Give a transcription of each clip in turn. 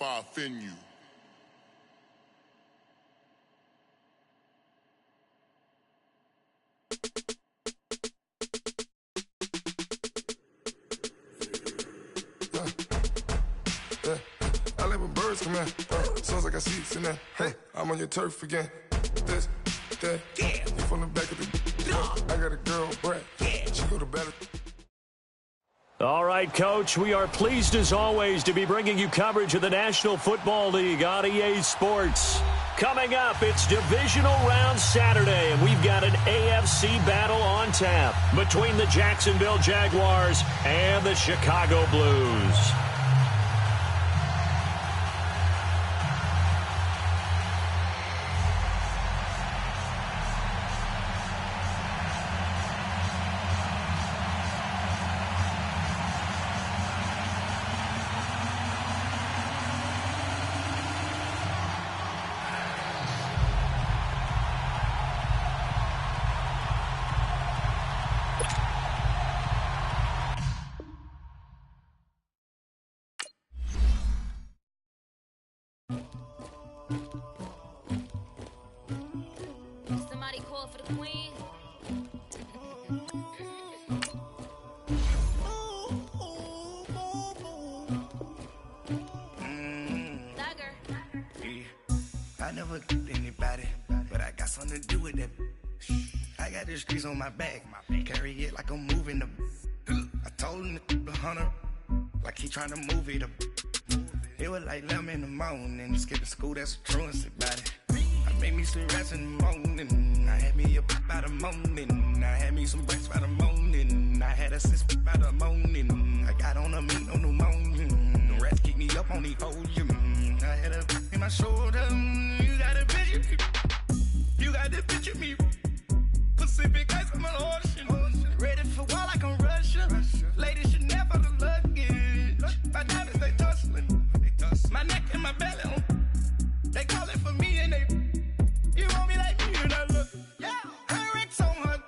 I offend you. I let my birds come in. Sounds like I see seats in there. Hey, I'm on your turf again. This, that, yeah. You from the back of the. I got a girl, Brad. Yeah. She go to battle. All right, Coach, we are pleased as always to be bringing you coverage of the National Football League on EA Sports. Coming up, it's Divisional Round Saturday, and we've got an AFC battle on tap between the Jacksonville Jaguars and the Chicago Blues. Somebody call for the queen. I never killed anybody, but I got something to do with that. I got the streets on my back, carry it like I'm moving the. I told him to 100, like he trying to move it up. It was like 11 in the morning, skipping school, that's a truancy about it. I made me some rats in the morning, I had me a pop by the morning, I had me some breaks by the morning, I had a sis by the morning, I got on a meat on the morning, the rats keep me up on the podium, I had a in my shoulder, you got a picture me, you got the picture me, Pacific ice on my ocean, ready for war like I'm Russia, ladies should never the luggage, my diamonds they tussling, my neck and my belly on, they call it for me and they, you want me like me and I look, yeah, her Rex on her,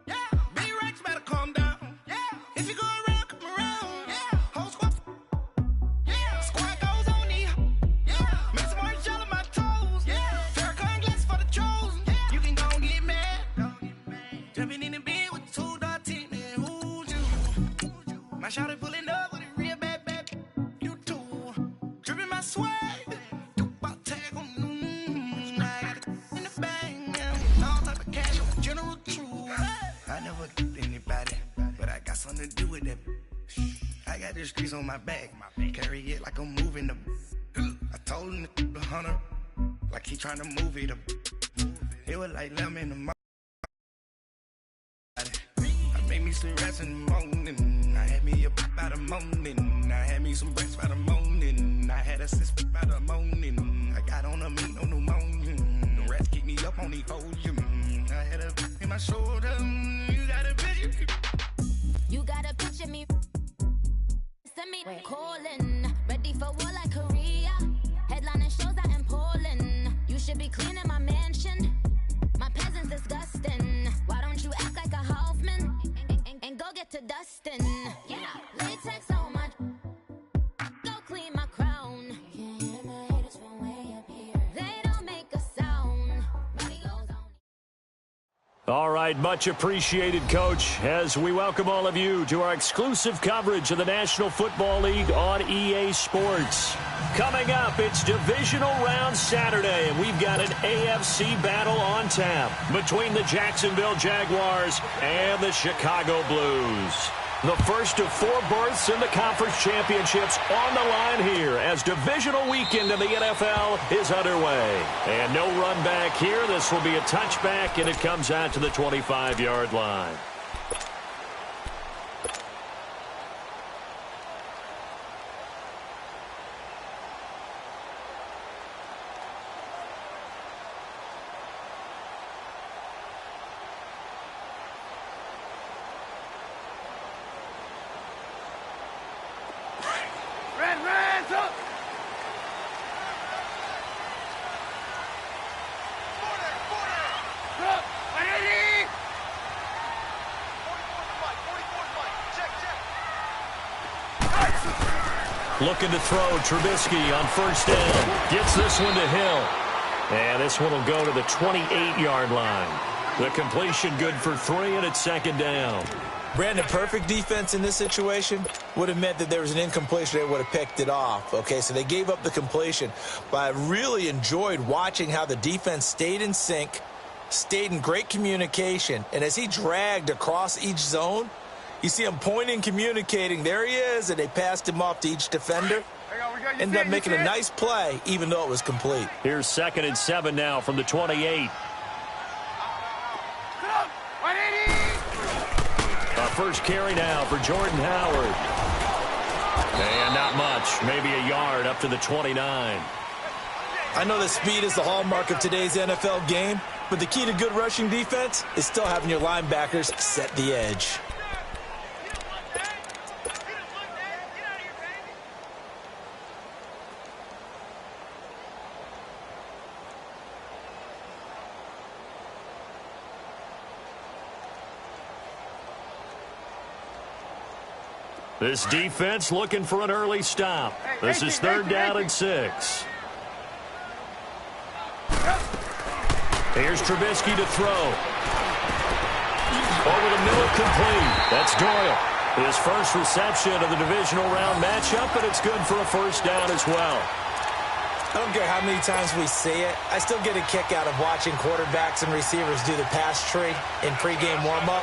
yeah, B-Rex better calm down, yeah, if you go around, come around, yeah, whole squad, yeah, squad goes on me, yeah, make some orange gel on my toes, yeah, Farrakhan glass for the chosen, yeah, you can go and get mad, jumping in the bed with the 2 dot team, and who's you, my shawty pulling up with a real bad, you too, dripping my swag, I never killed anybody, but I got something to do with that. I got the streets on my back, carry it like I'm moving the. I told him to 100, like he trying to move it up. It was like 11 in the morning. I made me some rats in the morning, I had me a pop by the morning, I had me some breaks by the morning, I had a sis by the morning, I got on a meat on the morning, the rats keep me up on the podium. I had a in my shoulder, you got a picture. You got a picture me. Send me calling, ready for war like Korea. Headlining shows out in Poland. You should be cleaning my mansion. My peasants disgusting. Why don't you act like a Hoffman and go get to dustin'? Yeah, latex on my. Go clean my crown. You can't hear my haters from way up here. They don't make a sound. Money goes on. All right, much appreciated, Coach, as we welcome all of you to our exclusive coverage of the National Football League on EA Sports. Coming up, it's Divisional Round Saturday, and we've got an AFC battle on tap between the Jacksonville Jaguars and the Chicago Blues. The first of 4 berths in the conference championships on the line here as divisional weekend in the NFL is underway. And no run back here. This will be a touchback, and it comes out to the 25-yard line. Looking to throw. Trubisky on first down. Gets this one to Hill. And this one will go to the 28-yard line. The completion good for 3, and it's second down. Brandon, perfect defense in this situation would have meant that there was an incompletion. They would have picked it off. Okay, so they gave up the completion. But I really enjoyed watching how the defense stayed in sync, stayed in great communication. And as he dragged across each zone, you see him pointing, communicating. There he is, and they passed him off to each defender. Ended up making a nice play, even though it was complete. Here's 2nd and 7 now from the 28. First carry now for Jordan Howard. And not much. Maybe a yard up to the 29. I know that speed is the hallmark of today's NFL game, but the key to good rushing defense is still having your linebackers set the edge. This defense looking for an early stop. This is 3rd down and 6. Here's Trubisky to throw. Over the middle, complete. That's Doyle. His first reception of the divisional round matchup, but it's good for a first down as well. I don't care how many times we see it. I still get a kick out of watching quarterbacks and receivers do the pass tree in pregame warm-up.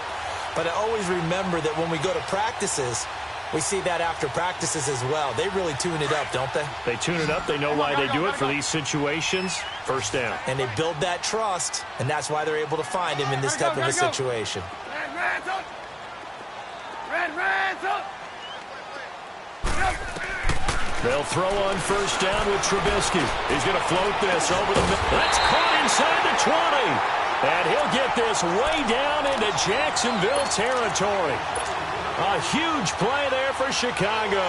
But I always remember that when we go to practices, we see that after practices as well. They really tune it up, don't they? They tune it up. They know why they do it for these situations. First down. And they build that trust, and that's why they're able to find him in this type of a situation. They'll throw on first down with Trubisky. He's going to float this over the middle. That's caught inside the 20. And he'll get this way down into Jacksonville territory. A huge play there for Chicago.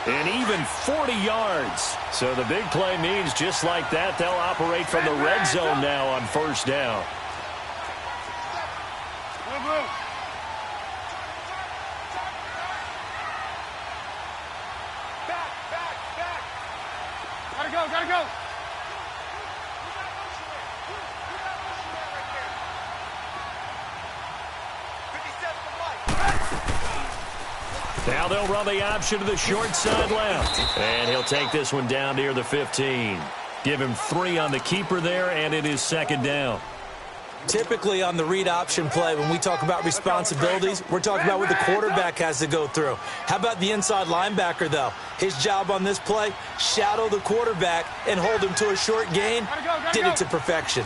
And even 40 yards. So the big play means just like that, they'll operate from the red zone now on first down. Gotta go. Now they'll run the option to the short side left. And he'll take this one down near the 15. Give him 3 on the keeper there, and it is second down. Typically on the read option play, when we talk about responsibilities, we're talking about what the quarterback has to go through. How about the inside linebacker, though? His job on this play, shadow the quarterback and hold him to a short gain. Did it to perfection.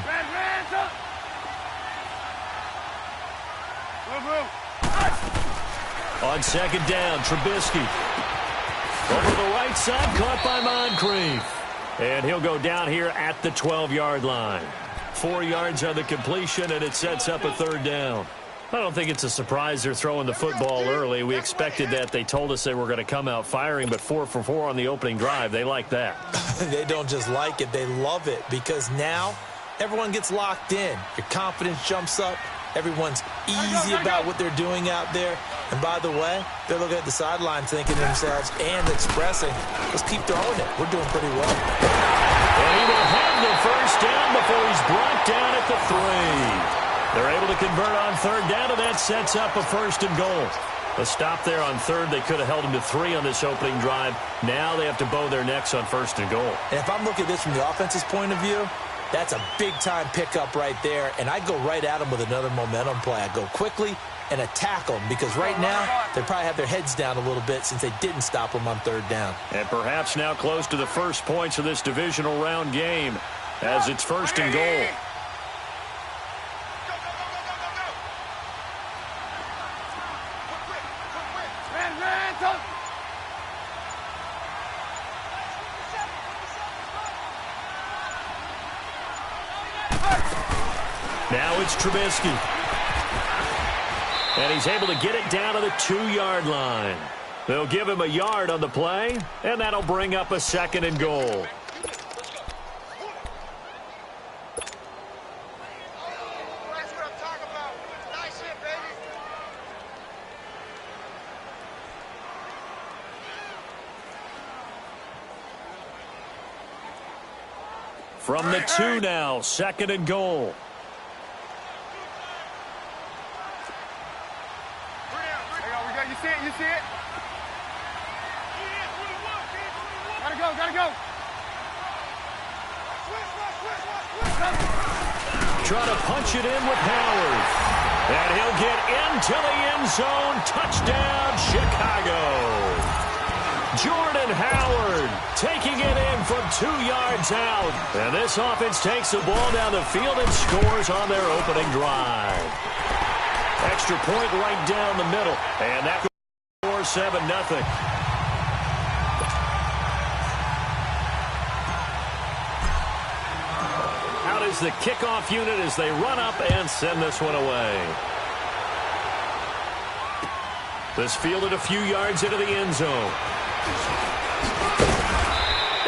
On second down, Trubisky. Over the right side, caught by Moncrief. And he'll go down here at the 12-yard line. 4 yards on the completion, and it sets up a third down. I don't think it's a surprise they're throwing the football early. We expected that. They told us they were going to come out firing, but 4 for 4 on the opening drive. They like that. They don't just like it. They love it because now everyone gets locked in. Your confidence jumps up. Everyone's easy about what they're doing out there. And by the way, they're looking at the sideline thinking to themselves and expressing, let's keep throwing it. We're doing pretty well. And he will have the first down before he's brought down at the 3. They're able to convert on third down, and that sets up a first and goal. A stop there on third. They could have held him to 3 on this opening drive. Now they have to bow their necks on first and goal. And if I'm looking at this from the offense's point of view, that's a big-time pickup right there, and I go right at them with another momentum play. I go quickly and attack them because right now they probably have their heads down a little bit since they didn't stop them on third down. And perhaps now close to the first points of this divisional round game as it's first and goal. Now it's Trubisky. And he's able to get it down to the 2-yard line. They'll give him a yard on the play, and that'll bring up a second and goal. From the 2 now, 2nd and goal. You see it? You see it? Gotta go. Try to punch it in with Howard. And he'll get into the end zone. Touchdown, Chicago. Jordan Howard taking it in from 2 yards out. And this offense takes the ball down the field and scores on their opening drive. Extra point right down the middle. And that scores 7-0. Out is the kickoff unit as they run up and send this one away. This fielded a few yards into the end zone.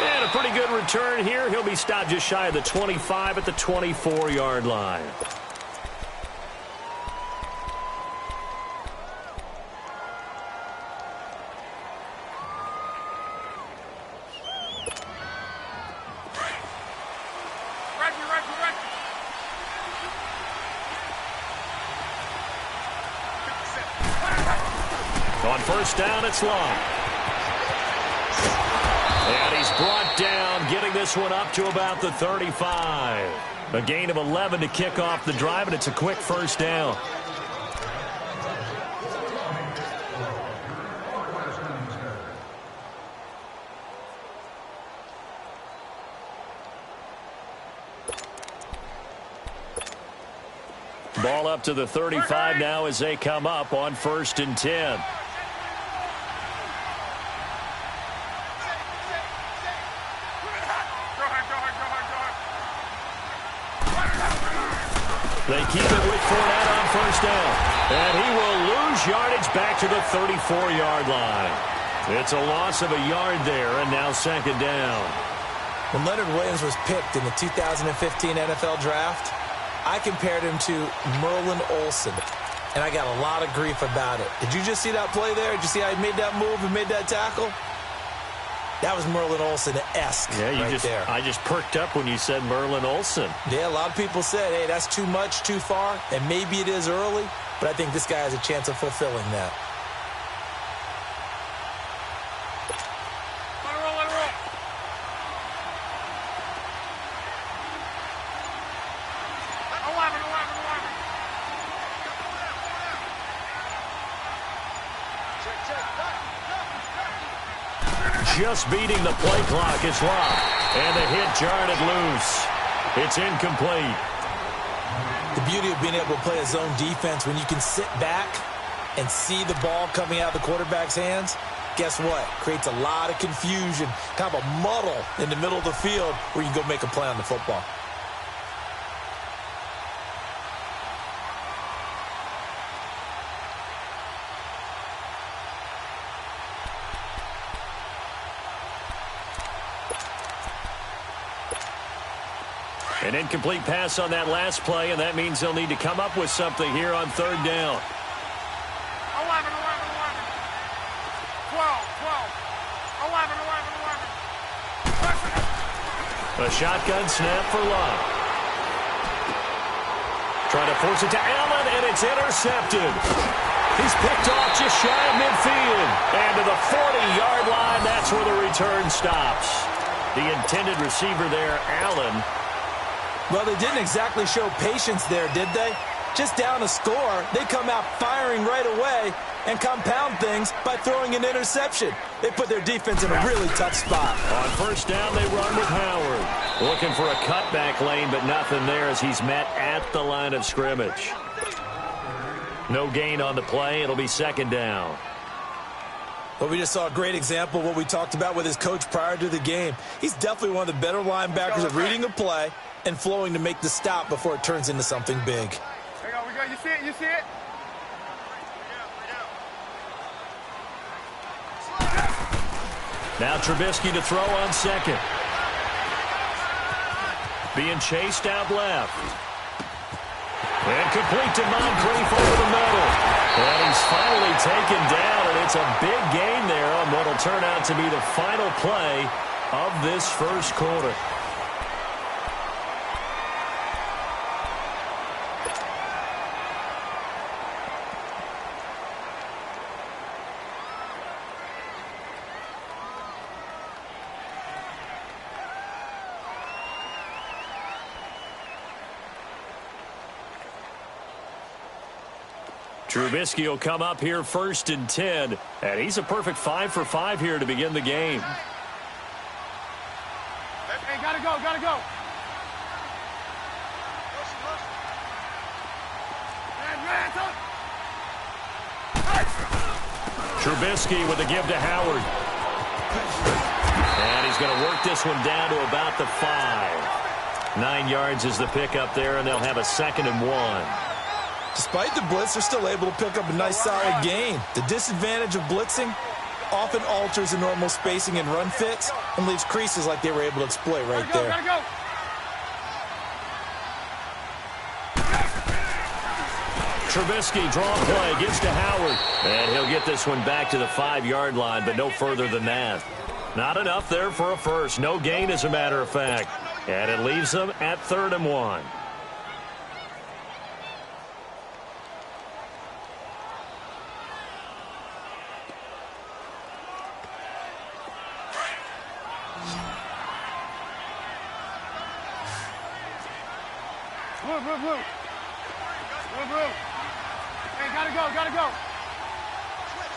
And a pretty good return here. He'll be stopped just shy of the 25 at the 24-yard line. On first down, it's Long. And he's brought down, getting this one up to about the 35. A gain of 11 to kick off the drive, and it's a quick first down. Ball up to the 35 now as they come up on 1st and 10. They keep it with Fournette on first down. And he will lose yardage back to the 34-yard line. It's a loss of a yard there, and now 2nd down. When Leonard Williams was picked in the 2015 NFL Draft, I compared him to Merlin Olsen, and I got a lot of grief about it. Did you just see that play there? Did you see how he made that move and made that tackle? That was Merlin Olsen-esque there. I just perked up when you said Merlin Olsen. Yeah, a lot of people said, hey, that's too much, too far, and maybe it is early, but I think this guy has a chance of fulfilling that. Just beating the play clock. It's locked. And the hit jarred it loose. It's incomplete. The beauty of being able to play a zone defense when you can sit back and see the ball coming out of the quarterback's hands, guess what? Creates a lot of confusion, kind of a muddle in the middle of the field where you can go make a play on the football. An incomplete pass on that last play, and that means they'll need to come up with something here on 3rd down. 11, 11, 11. 12, 12. 11, 11, 11. A shotgun snap for Love. Trying to force it to Allen, and it's intercepted. He's picked off just shy of midfield. And to the 40-yard line, that's where the return stops. The intended receiver there, Allen. Well, they didn't exactly show patience there, did they? Just down a score, they come out firing right away and compound things by throwing an interception. They put their defense in a really tough spot. On first down, they run with Howard. Looking for a cutback lane, but nothing there as he's met at the line of scrimmage. No gain on the play. It'll be 2nd down. Well, we just saw a great example of what we talked about with his coach prior to the game. He's definitely one of the better linebackers at reading a play and flowing to make the stop before it turns into something big. Hang on, we go. You see it? You see it? Now Trubisky to throw on 2nd. Being chased out left. And complete to Moncrief over the middle. And he's finally taken down, and it's a big gain there on what will turn out to be the final play of this first quarter. Trubisky will come up here 1st and 10, and he's a perfect 5 for 5 here to begin the game. Hey, gotta go, gotta go. Trubisky with the give to Howard. And he's going to work this one down to about the 5. 9 yards is the pickup there, and they'll have a 2nd and 1. Despite the blitz, they're still able to pick up a nice, solid gain. The disadvantage of blitzing often alters the normal spacing and run fits and leaves creases like they were able to exploit right there. Gotta go. Trubisky, draw play, gives to Howard. And he'll get this one back to the 5-yard line, but no further than that. Not enough there for a first. No gain, as a matter of fact. And it leaves them at 3rd and 1. Blue. Hey, gotta go, gotta go. Switch.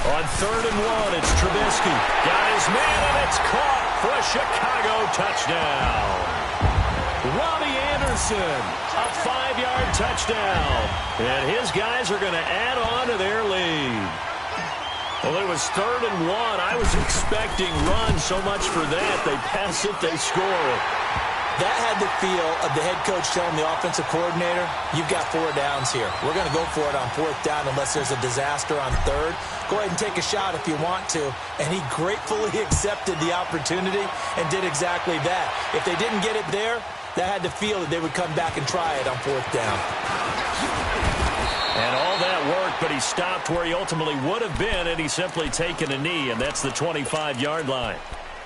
On 3rd and 1, it's Trubisky. Got his man, and it's caught for a Chicago touchdown. Robbie Anderson, a 5-yard touchdown. And his guys are going to add on to their lead. Well, it was 3rd and 1. I was expecting run so much for that. They pass it, they score it. That had the feel of the head coach telling the offensive coordinator, you've got 4 downs here. We're going to go for it on 4th down unless there's a disaster on 3rd. Go ahead and take a shot if you want to. And he gratefully accepted the opportunity and did exactly that. If they didn't get it there, that had the feel that they would come back and try it on 4th down. And all that worked, but he stopped where he ultimately would have been, and he's simply taken a knee, and that's the 25-yard line.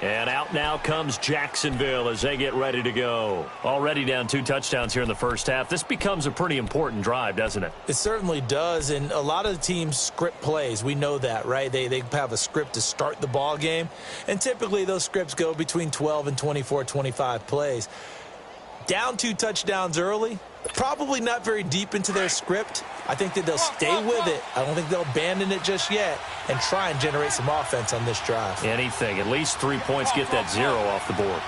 And out now comes Jacksonville as they get ready to go. Already down 2 touchdowns here in the first half. This becomes a pretty important drive, doesn't it? It certainly does, and a lot of the teams script plays. We know that, right? They have a script to start the ball game, and typically those scripts go between 12 and 24, 25 plays. Down 2 touchdowns early, probably not very deep into their script. I think that they'll stay with it. I don't think they'll abandon it just yet and try and generate some offense on this drive. Anything. At least 3 points, get that 0 off the board.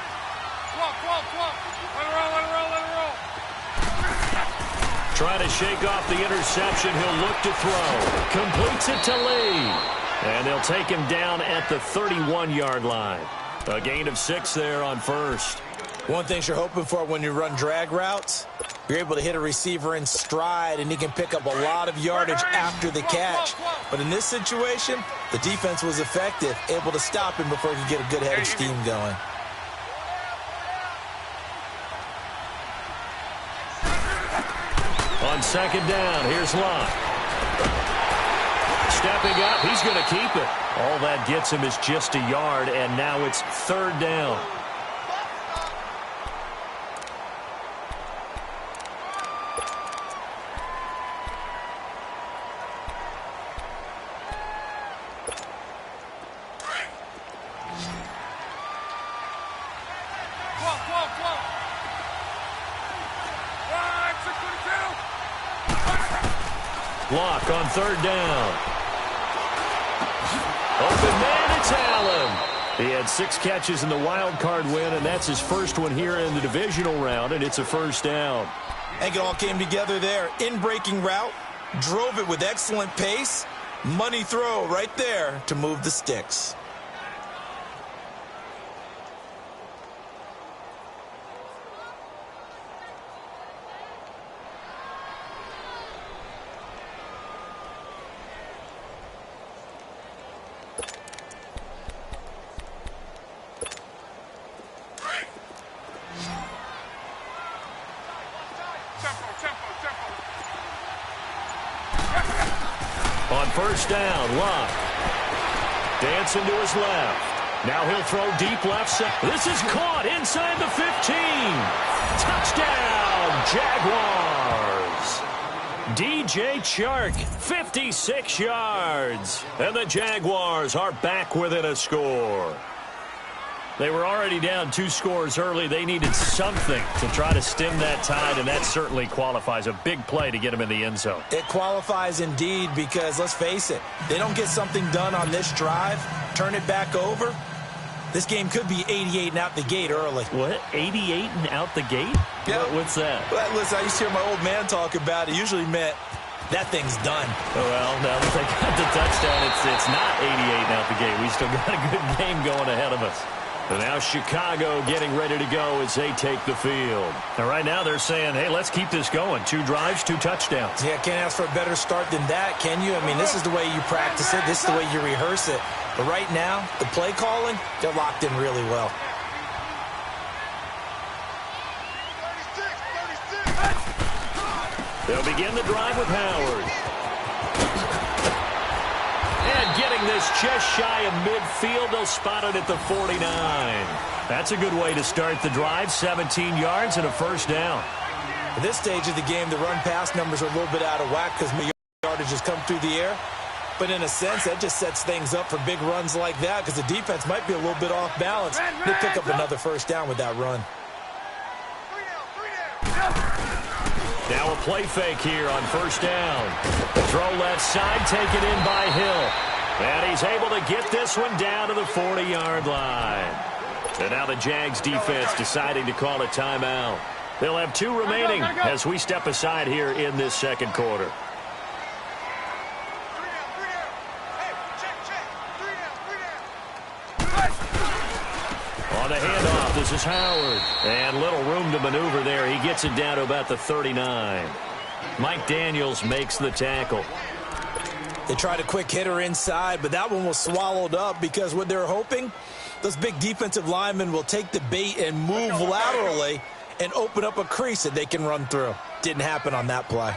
Trying to shake off the interception. He'll look to throw. Completes it to Lee. And they'll take him down at the 31-yard line. A gain of 6 there on 1st. One thing you're hoping for when you run drag routes, you're able to hit a receiver in stride, and he can pick up a lot of yardage after the catch. But in this situation, the defense was effective, able to stop him before he could get a good head of steam going. On 2nd down, here's Locke. Stepping up, he's going to keep it. All that gets him is just a yard, and now it's 3rd down. Locke on 3rd down. Open man, it's Allen. He had 6 catches in the wild card win, and that's his first one here in the divisional round, and it's a 1st down. I think it all came together there. In-breaking route, drove it with excellent pace. Money throw right there to move the sticks. On 1st down, Locke. Dancing to his left. Now he'll throw deep left side. This is caught inside the 15. Touchdown, Jaguars. DJ Chark, 56 yards. And the Jaguars are back within a score. They were already down 2 scores early. They needed something to try to stem that tide, and that certainly qualifies. A big play to get them in the end zone. It qualifies indeed because, let's face it, they don't get something done on this drive, turn it back over, this game could be 88 and out the gate early. What? 88 and out the gate? Yeah. What's that? Well, listen, I used to hear my old man talk about it. It usually meant that thing's done. Well, now that they got the touchdown, it's not 88 and out the gate. We still got a good game going ahead of us. And now Chicago getting ready to go as they take the field. And right now they're saying, hey, let's keep this going. 2 drives, 2 touchdowns. Yeah, can't ask for a better start than that, can you? I mean, this is the way you practice it. This is the way you rehearse it. But right now, the play calling, they're locked in really well. They'll begin the drive with Howard. And getting this just shy of midfield, they'll spot it at the 49. That's a good way to start the drive. 17 yards and a first down. At this stage of the game, the run-pass numbers are a little bit out of whack because yardage has come through the air. But in a sense, that just sets things up for big runs like that because the defense might be a little bit off balance. They pick up another first down with that run. Now a play fake here on first down. Throw left side, taken in by Hill. And he's able to get this one down to the 40-yard line. And now the Jags defense deciding to call a timeout. They'll have 2 remaining as we step aside here in this second quarter. On the handoff, this is Howard. And little room to maneuver there. He gets it down to about the 39. Mike Daniels makes the tackle. They tried a quick hitter inside, but that one was swallowed up because what they're hoping, those big defensive linemen will take the bait and move laterally and open up a crease that they can run through. Didn't happen on that play.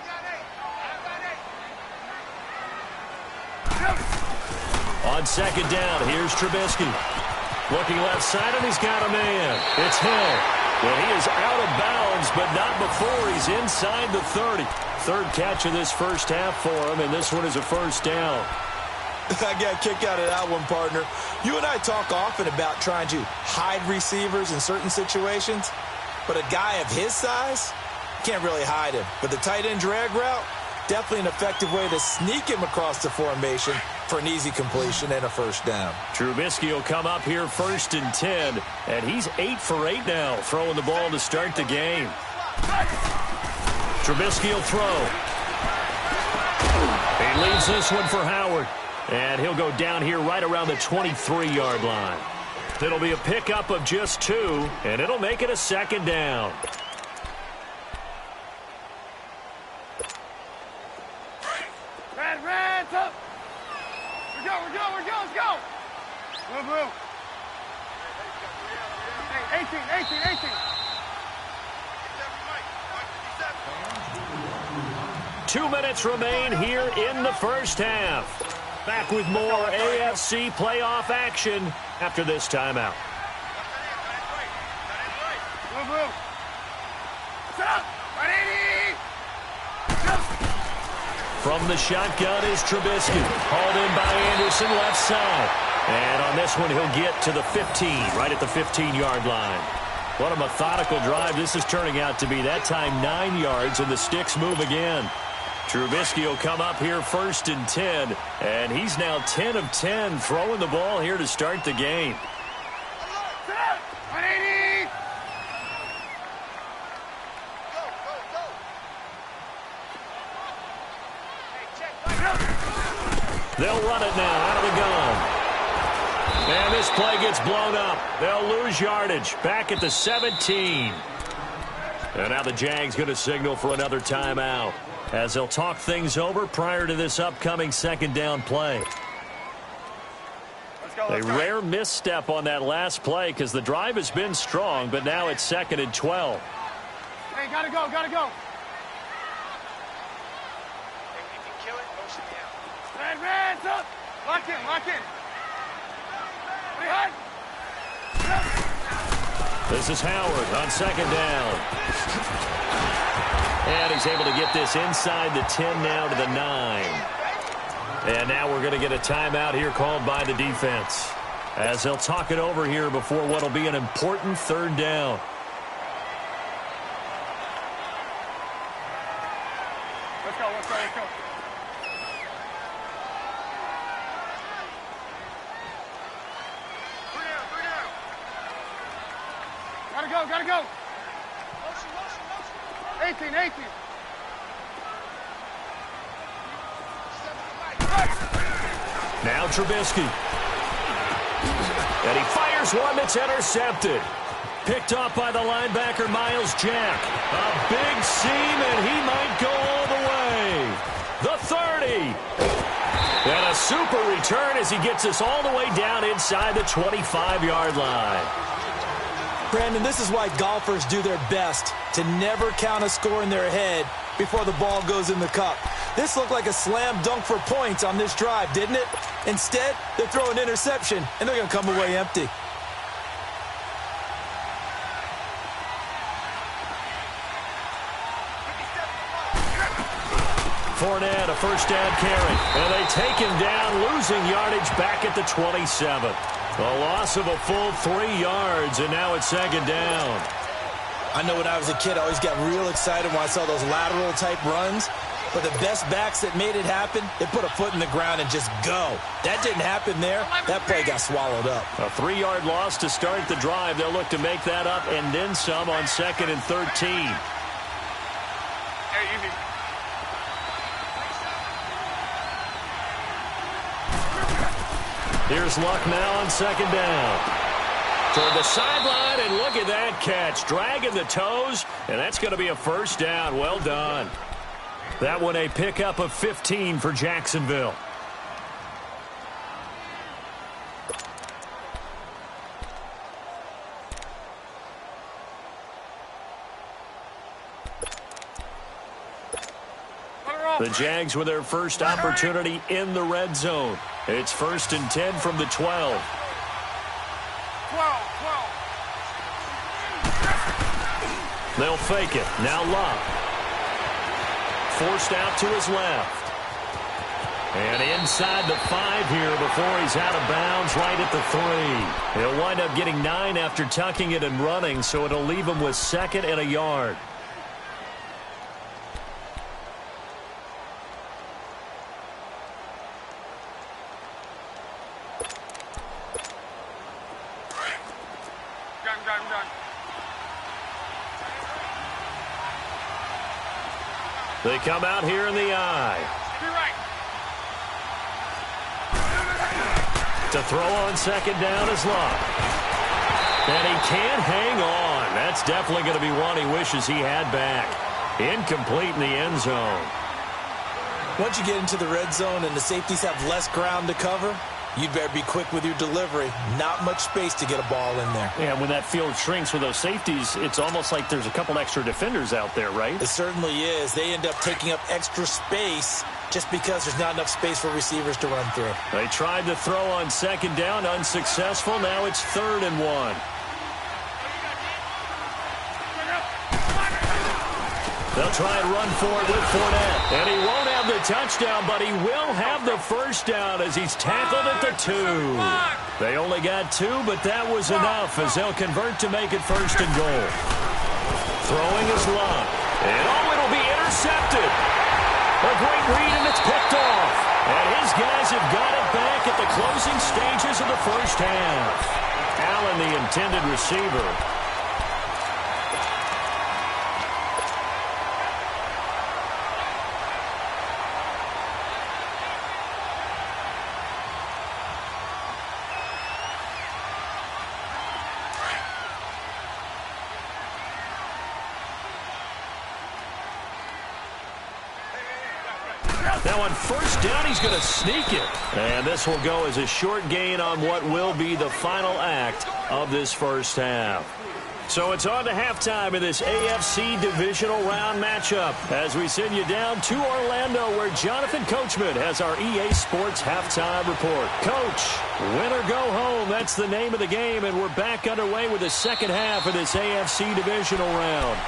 On second down, here's Trubisky. Looking left side, and he's got a man. It's Hill. Well, he is out of bounds, but not before he's inside the 30. Third catch of this first half for him, and this one is a first down. I got a kick out of that one, partner. You and I talk often about trying to hide receivers in certain situations, but a guy of his size can't really hide him. But the tight end drag route, definitely an effective way to sneak him across the formation for an easy completion and a first down. Trubisky will come up here first and 10, and he's 8 for 8 now, throwing the ball to start the game. Trubisky will throw. He leaves this one for Howard, and he'll go down here right around the 23-yard line. It'll be a pickup of just 2, and it'll make it a second down. Red, up. We're go, let's go. Move. Hey, 18. 2 minutes remain here in the first half. Back with more AFC playoff action after this timeout. Move. Set up. Ready. From the shotgun is Trubisky. Hauled in by Anderson left side. And on this one, he'll get to the 15, right at the 15-yard line. What a methodical drive this is turning out to be. That time 9 yards, and the sticks move again. Trubisky will come up here first and 10, and he's now 10 of 10 throwing the ball here to start the game. They'll run it now out of the gun. And this play gets blown up. They'll lose yardage back at the 17. And now the Jags going to signal for another timeout as they'll talk things over prior to this upcoming second down play. A rare misstep on that last play because the drive has been strong, but now it's 2nd and 12. Hey, gotta go. Red, up. Lock in. Behind. This is Howard on second down. And he's able to get this inside the 10 now to the 9. And now we're going to get a timeout here called by the defense. as they'll talk it over here before what will be an important third down. Let's go, let's go, let's go. Three down. Gotta go. Motion. 18. Now Trubisky. And he fires one that's intercepted. Picked off by the linebacker, Miles Jack. A big seam, and he might go all the way. The 30. And a super return as he gets us all the way down inside the 25-yard line. Brandon, this is why golfers do their best to never count a score in their head before the ball goes in the cup. This looked like a slam dunk for points on this drive, didn't it? Instead, they throw an interception, and they're going to come away empty. Fournette, a first down carry. And they take him down, losing yardage back at the 27. A loss of a full 3 yards, and now it's second down. I know when I was a kid, I always got real excited when I saw those lateral-type runs. But the best backs that made it happen, they put a foot in the ground and just go. That didn't happen there. That play got swallowed up. A 3-yard loss to start the drive. They'll look to make that up and then some on 2nd and 13. Hey, easy. Here's Luck now on 2nd down. Toward the sideline, and look at that catch. Dragging the toes, and that's going to be a first down. Well done. That one a pickup of 15 for Jacksonville. The Jags with their first opportunity in the red zone. It's 1st and 10 from the 12. 12. They'll fake it. Now Luck. Forced out to his left. And inside the 5 here before he's out of bounds right at the 3. He'll wind up getting 9 after tucking it and running, so it'll leave him with 2nd and a yard. Gun. They come out here in the eye. Be right. To throw on 2nd down is Luck. And he can't hang on. That's definitely going to be one he wishes he had back. Incomplete in the end zone. Once you get into the red zone and the safeties have less ground to cover, you'd better be quick with your delivery. Not much space to get a ball in there. Yeah, when that field shrinks with those safeties, it's almost like there's a couple extra defenders out there, right? It certainly is. They end up taking up extra space just because there's not enough space for receivers to run through. They tried to throw on 2nd down, unsuccessful. Now it's 3rd and 1. They'll try and run for it with Fournette. And he won't have the touchdown, but he will have the first down as he's tackled at the 2. They only got 2, but that was enough as they'll convert to make it 1st and goal. Throwing is Luck. And it'll be intercepted. A great read, and it's picked off. And his guys have got it back at the closing stages of the first half. Allen, the intended receiver. Now on 1st down, he's going to sneak it. And this will go as a short gain on what will be the final act of this first half. So it's on to halftime in this AFC divisional round matchup as we send you down to Orlando where Jonathan Coachman has our EA Sports halftime report. Coach, win or go home, that's the name of the game, and we're back underway with the second half of this AFC divisional round.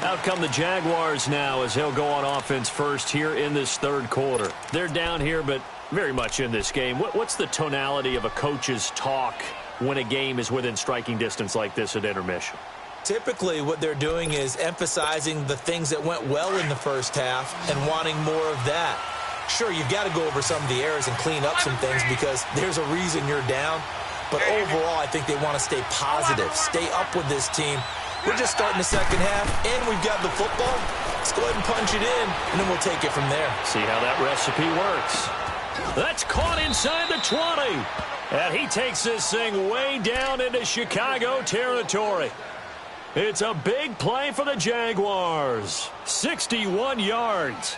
Out come the Jaguars now as he'll go on offense first here in this 3rd quarter. They're down here, but very much in this game. What's the tonality of a coach's talk when a game is within striking distance like this at intermission? Typically, what they're doing is emphasizing the things that went well in the first half and wanting more of that. Sure, you've got to go over some of the errors and clean up some things because there's a reason you're down. But overall, I think they want to stay positive, stay up with this team. We're just starting the second half, and we've got the football. Let's go ahead and punch it in, and then we'll take it from there. See how that recipe works. That's caught inside the 20. And he takes this thing way down into Chicago territory. It's a big play for the Jaguars. 61 yards.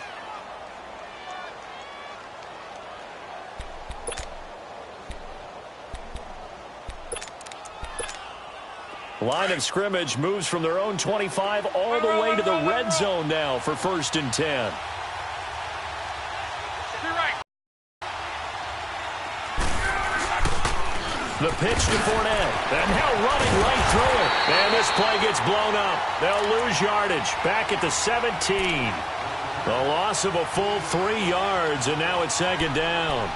Line of scrimmage moves from their own 25 all the way to the red zone now for 1st and 10. The pitch to Fournette, and now running right through it. And this play gets blown up. They'll lose yardage back at the 17. The loss of a full 3 yards, and now it's 2nd down.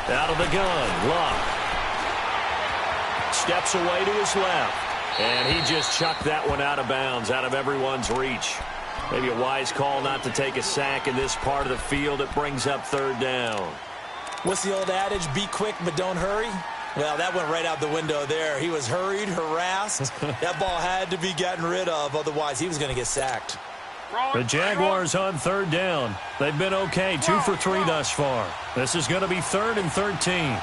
Out of the gun, Luck. Steps away to his left. And he just chucked that one out of bounds, out of everyone's reach. Maybe a wise call not to take a sack in this part of the field. It brings up 3rd down. What's the old adage? Be quick, but don't hurry. Well, that went right out the window there. He was hurried, harassed. That ball had to be gotten rid of. Otherwise, he was going to get sacked. The Jaguars on 3rd down. They've been okay, 2 for 3 thus far. This is going to be 3rd and 13. 12.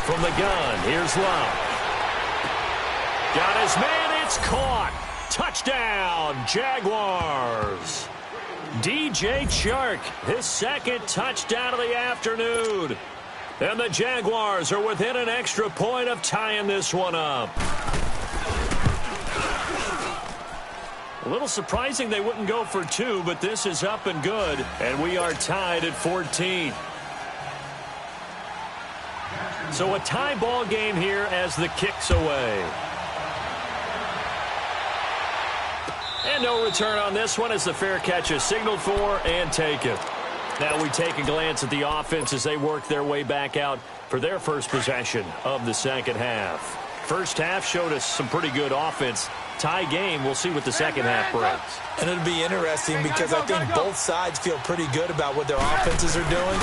From the gun, here's Love. Got his man, it's caught. Touchdown, Jaguars. DJ Chark, his 2nd touchdown of the afternoon. And the Jaguars are within an extra point of tying this one up. A little surprising they wouldn't go for 2, but this is up and good. And we are tied at 14. So a tie ball game here as the kick's away. And no return on this one as the fair catch is signaled for and taken. Now we take a glance at the offense as they work their way back out for their first possession of the second half. First half showed us some pretty good offense. Tie game, we'll see what the second half brings. And it'll be interesting because I think both sides feel pretty good about what their offenses are doing.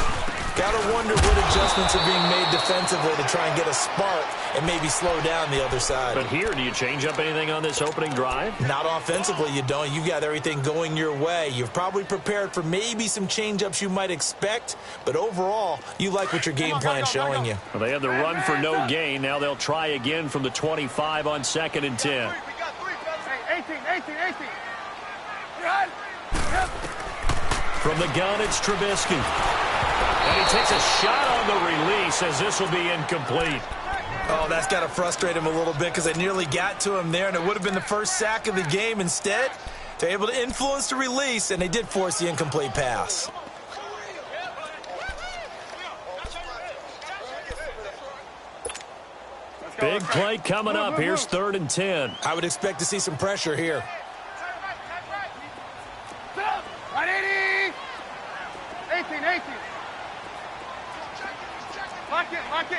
Got to wonder what adjustments are being made defensively to try and get a spark and maybe slow down the other side. But here, do you change up anything on this opening drive? Not offensively, you don't. You got everything going your way. You've probably prepared for maybe some change-ups you might expect, but overall, you like what your game plan's showing you. Well, they had the run for no gain. Now they'll try again from the 25 on 2nd and 10. 18. From the gun, it's Trubisky. And he takes a shot on the release as this will be incomplete. Oh, that's got to frustrate him a little bit because they nearly got to him there, and it would have been the first sack of the game. Instead, they're able to influence the release, and they did force the incomplete pass. Big play coming up. Here's 3rd and 10. I would expect to see some pressure here. Right, 18. Lock in.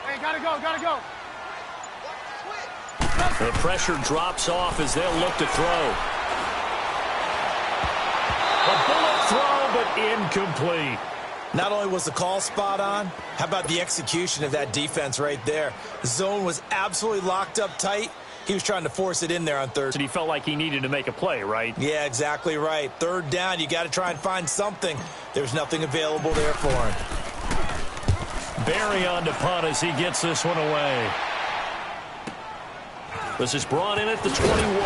Hey, gotta go. The pressure drops off as they'll look to throw. A bullet throw, but incomplete. Not only was the call spot on, how about the execution of that defense right there? The zone was absolutely locked up tight. He was trying to force it in there on 3rd. And he felt like he needed to make a play, right? Yeah, exactly right. 3rd down, you got to try and find something. There's nothing available there for him. Barry on to punt as he gets this one away. This is brought in at the 21.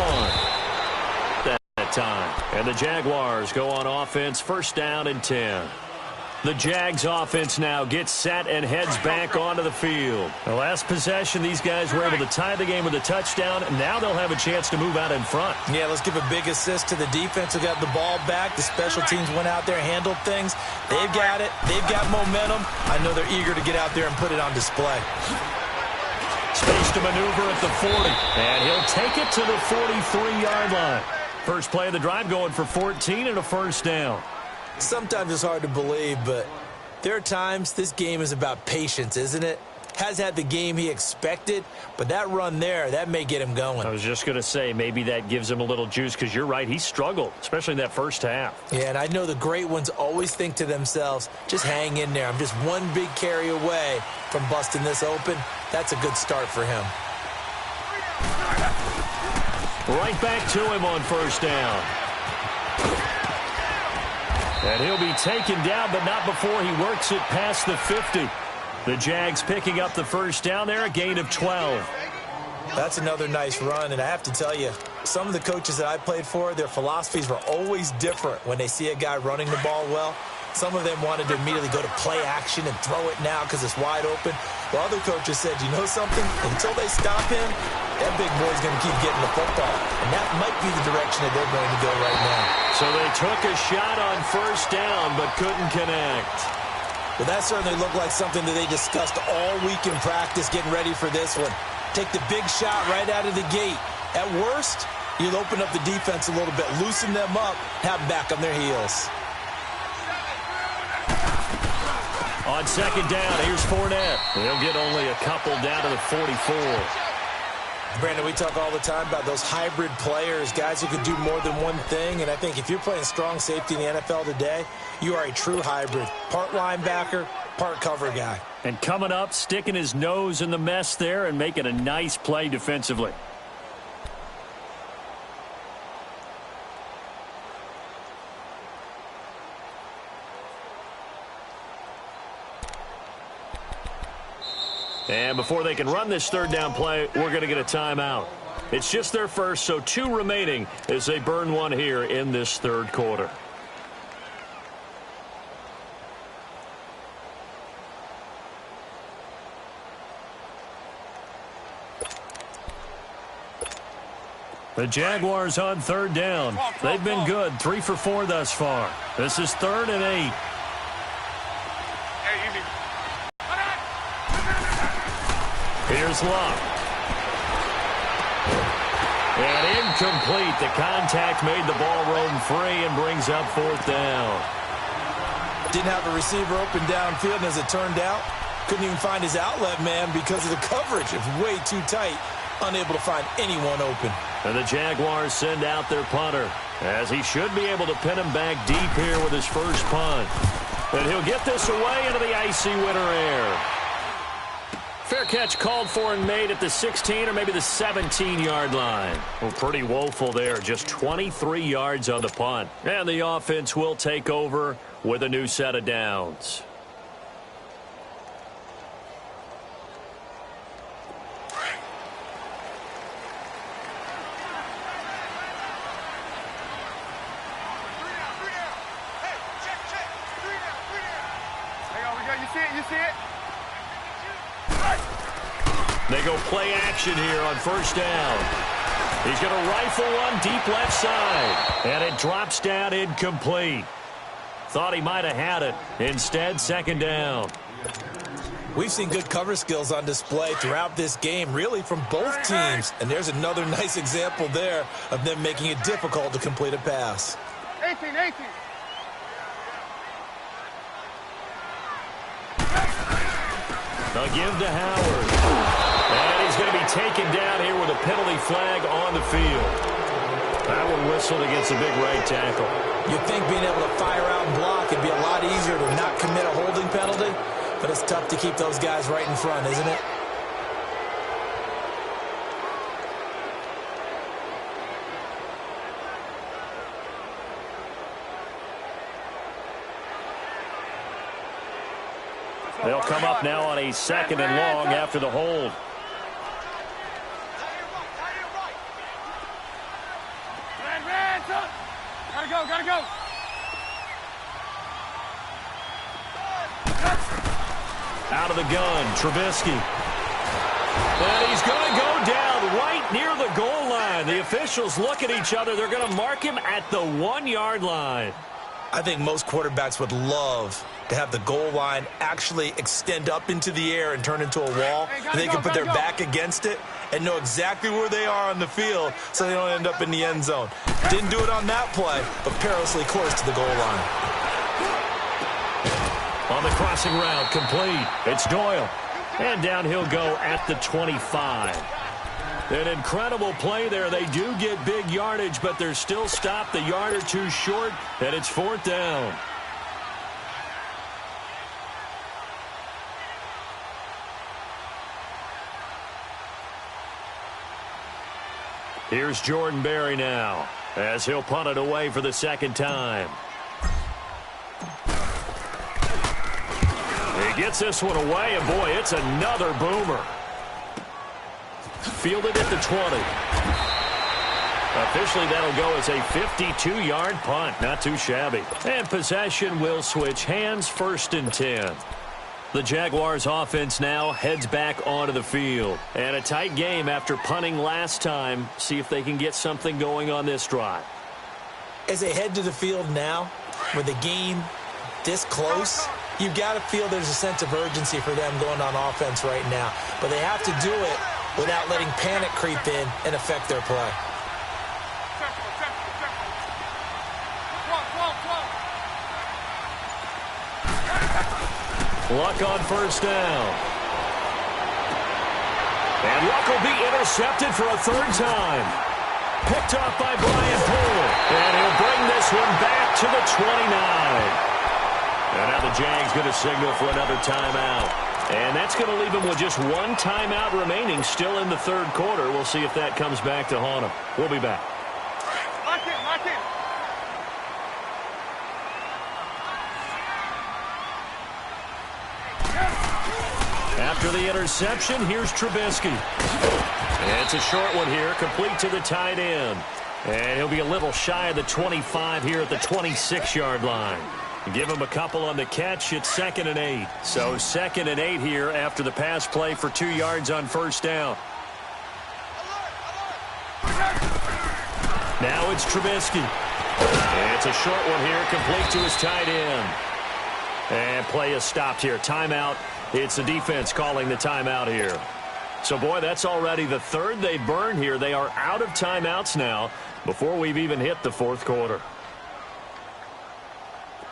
That time. And the Jaguars go on offense, 1st down and 10. The Jags offense now gets set and heads back onto the field. The last possession, these guys were able to tie the game with a touchdown. Now they'll have a chance to move out in front. Yeah, let's give a big assist to the defense who got the ball back. The special teams went out there, handled things. They've got it. They've got momentum. I know they're eager to get out there and put it on display. Space to maneuver at the 40. And he'll take it to the 43-yard line. First play of the drive going for 14 and a first down. Sometimes it's hard to believe, but there are times this game is about patience, isn't it? Has had the game he expected, but that run there, that may get him going. I was just going to say, maybe that gives him a little juice, because you're right, he struggled, especially in that first half. Yeah, and I know the great ones always think to themselves, just hang in there. I'm just one big carry away from busting this open. That's a good start for him. Right back to him on first down. And he'll be taken down, but not before he works it past the 50. The Jags picking up the first down there, a gain of 12. That's another nice run, and I have to tell you, some of the coaches that I played for, their philosophies were always different when they see a guy running the ball well. Some of them wanted to immediately go to play action and throw it now because it's wide open. While other coaches said, you know something? Until they stop him, that big boy's going to keep getting the football. And that might be the direction that they're going to go right now. So they took a shot on first down but couldn't connect. Well, that certainly looked like something that they discussed all week in practice getting ready for this one. Take the big shot right out of the gate. At worst, you'll open up the defense a little bit, loosen them up, have them back on their heels. On second down, here's Fournette. He'll get only a couple down to the 44. Brandon, we talk all the time about those hybrid players, guys who could do more than one thing. And I think if you're playing strong safety in the NFL today, you are a true hybrid. Part linebacker, part cover guy. And coming up, sticking his nose in the mess there and making a nice play defensively. And before they can run this third down play, we're going to get a timeout. It's just their first, so 2 remaining as they burn one here in this third quarter. The Jaguars on third down. They've been good, 3 for 4 thus far. This is 3rd and 8. Here's Luck. And incomplete. The contact made the ball roam free and brings up 4th down. Didn't have a receiver open downfield, and as it turned out, couldn't even find his outlet man because of the coverage. It was way too tight. Unable to find anyone open. And the Jaguars send out their punter, as he should be able to pin him back deep here with his first punt. And he'll get this away into the icy winter air. Fair catch called for and made at the 16 or maybe the 17-yard line. Well, pretty woeful there. Just 23 yards on the punt. And the offense will take over with a new set of downs. They go play action here on first down. He's going to rifle one deep left side. And it drops down incomplete. Thought he might have had it. Instead, second down. We've seen good cover skills on display throughout this game, really from both teams. And there's another nice example there of them making it difficult to complete a pass. 18. They'll give to Howard. And he's going to be taken down here with a penalty flag on the field. That one whistled against a big right tackle. You'd think being able to fire out and block would be a lot easier to not commit a holding penalty, but it's tough to keep those guys right in front, isn't it? They'll come up now on a 2nd and long after the hold. Gotta go. Out of the gun, Trubisky. And he's going to go down right near the goal line. The officials look at each other. They're going to mark him at the 1-yard line. I think most quarterbacks would love to have the goal line actually extend up into the air and turn into a wall. And they can put their back against it and know exactly where they are on the field so they don't end up in the end zone. Didn't do it on that play, but perilously close to the goal line. On the crossing route, complete. It's Doyle. And down he'll go at the 25. An incredible play there. They do get big yardage, but they're still stopped a yard or two short, and it's 4th down. Here's Jordan Berry now, as he'll punt it away for the 2nd time. He gets this one away, and boy, it's another boomer. Fielded at the 20. Officially, that'll go as a 52-yard punt. Not too shabby. And possession will switch hands, 1st and 10. The Jaguars offense now heads back onto the field. And a tight game after punting last time. See if they can get something going on this drive. As they head to the field now, with the game this close, you've got to feel there's a sense of urgency for them going on offense right now. But they have to do it without letting panic creep in and affect their play. Luck on 1st down. And Luck will be intercepted for a 3rd time. Picked off by Brian Poole. And he'll bring this one back to the 29. And now the Jags going to signal for another timeout. And that's going to leave him with just 1 timeout remaining still in the 3rd quarter. We'll see if that comes back to haunt him. We'll be back. Lock in. After the interception, here's Trubisky. And it's a short one here, complete to the tight end. And he'll be a little shy of the 25 here at the 26-yard line. Give him a couple on the catch. It's 2nd and 8. So 2nd and 8 here after the pass play for 2 yards on 1st down. Now it's Trubisky. And it's a short one here, complete to his tight end. And play is stopped here. Timeout. It's the defense calling the timeout here. So, boy, that's already the 3rd they burned here. They are out of timeouts now before we've even hit the 4th quarter.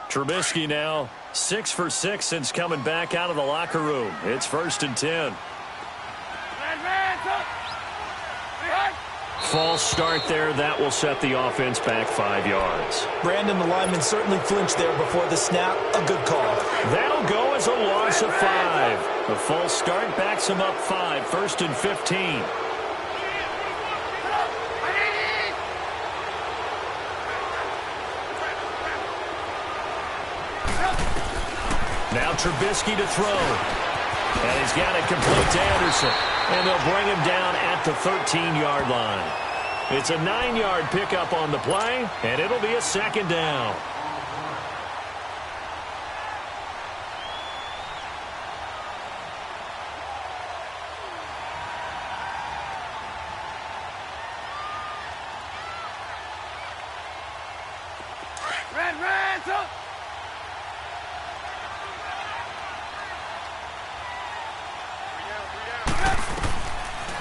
Trubisky now 6 for 6 since coming back out of the locker room. It's 1st and 10. False start there. That will set the offense back 5 yards. Brandon, the lineman certainly flinched there before the snap. A good call. That'll go as a loss of 5. The false start backs him up 5. 1st and 15. Now Trubisky to throw. And he's got it complete to Anderson. And they'll bring him down at the 13-yard line. It's a 9-yard pickup on the play, and it'll be a 2nd down.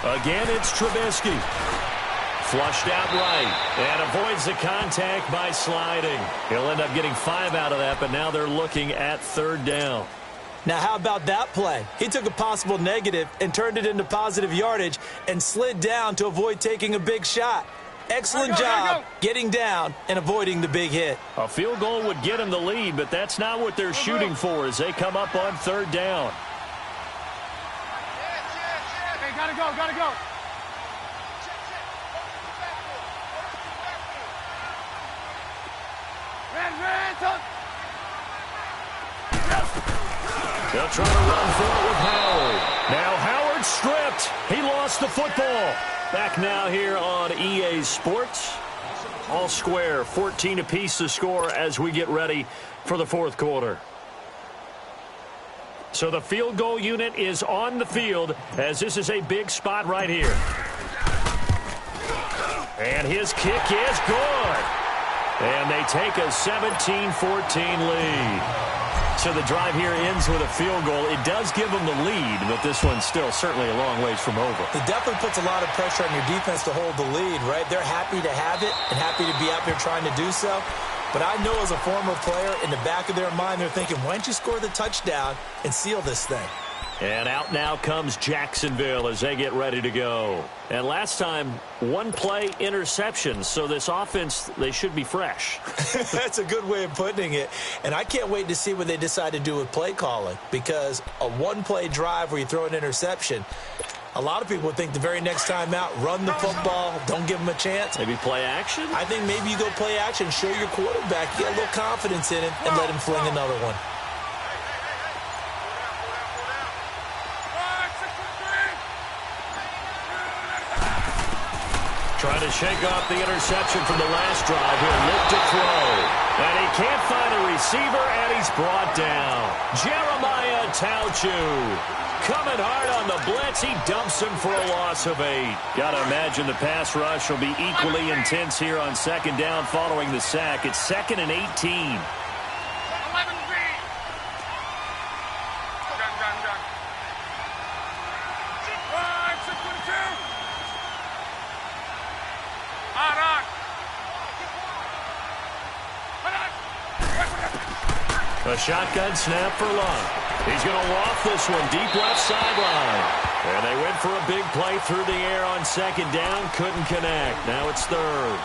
Again, it's Trubisky. Flushed out right and avoids the contact by sliding. He'll end up getting 5 out of that, but now they're looking at 3rd down. Now, how about that play? He took a possible negative and turned it into positive yardage and slid down to avoid taking a big shot. Excellent job getting down and avoiding the big hit. A field goal would get him the lead, but that's not what they're shooting for as they come up on 3rd down. Hey, gotta go. They'll try to run for it with Howard. Now Howard stripped. He lost the football. Back now here on EA Sports. All square, 14 apiece to score as we get ready for the 4th quarter. So the field goal unit is on the field as this is a big spot right here. And his kick is good. And they take a 17-14 lead. So the drive here ends with a field goal. It does give them the lead, but this one's still certainly a long ways from over. It definitely puts a lot of pressure on your defense to hold the lead, right? They're happy to have it and happy to be out there trying to do so. But I know as a former player, in the back of their mind, they're thinking, why don't you score the touchdown and seal this thing? And out now comes Jacksonville as they get ready to go. And last time, one play interception. So this offense, they should be fresh. That's a good way of putting it. And I can't wait to see what they decide to do with play calling. Because a one-play drive where you throw an interception, a lot of people would think the very next time out, run the football, don't give them a chance. Maybe play action? I think maybe you go play action, show your quarterback, get a little confidence in him, and let him fling another one. Trying to shake off the interception from the last drive. He'll look to throw. And he can't find a receiver, and he's brought down. Jeremiah Tauchu coming hard on the blitz. He dumps him for a loss of 8. Got to imagine the pass rush will be equally intense here on second down following the sack. It's 2nd and 18. A shotgun snap for Love. He's going to loft this one deep left sideline. And they went for a big play through the air on second down. Couldn't connect. Now it's 3rd.